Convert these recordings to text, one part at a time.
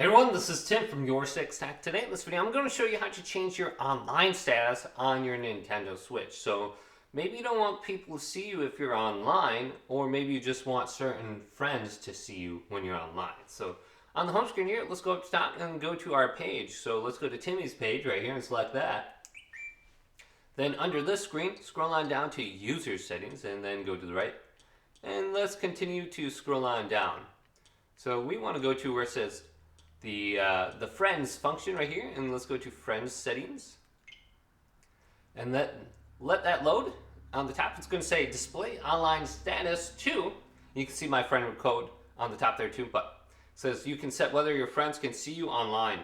Hey everyone, this is Tim from Your Six Tech. Today in this video, I'm going to show you how to change your online status on your Nintendo Switch. So maybe you don't want people to see you if you're online, or maybe you just want certain friends to see you when you're online. So on the home screen here, let's go up to top and go to our page. So let's go to Timmy's page right here and select that. Then under this screen, scroll on down to User Settings and then go to the right. And let's continue to scroll on down. So we want to go to where it says the friends function right here, and let's go to friends settings and let that load. On the top it's going to say display online status 2. You can see my friend code on the top there too, but it says you can set whether your friends can see you online.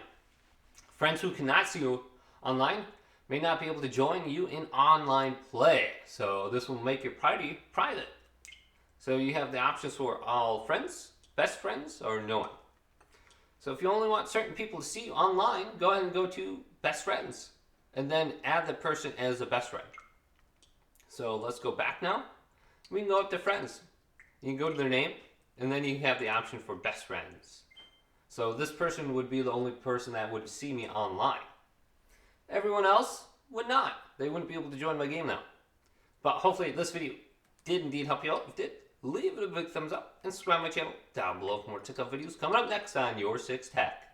Friends who cannot see you online may not be able to join you in online play, so this will make your party private. So you have the options for all friends, best friends, or no one. So if you only want certain people to see you online, go ahead and go to best friends and then add the person as a best friend. So let's go back now. We can go up to friends. You can go to their name and then you have the option for best friends. So this person would be the only person that would see me online. Everyone else would not. They wouldn't be able to join my game now. But hopefully this video did indeed help you out. If it did, leave it a big thumbs up and subscribe to my channel down below for more TikTok videos coming up next on Your Six Tech.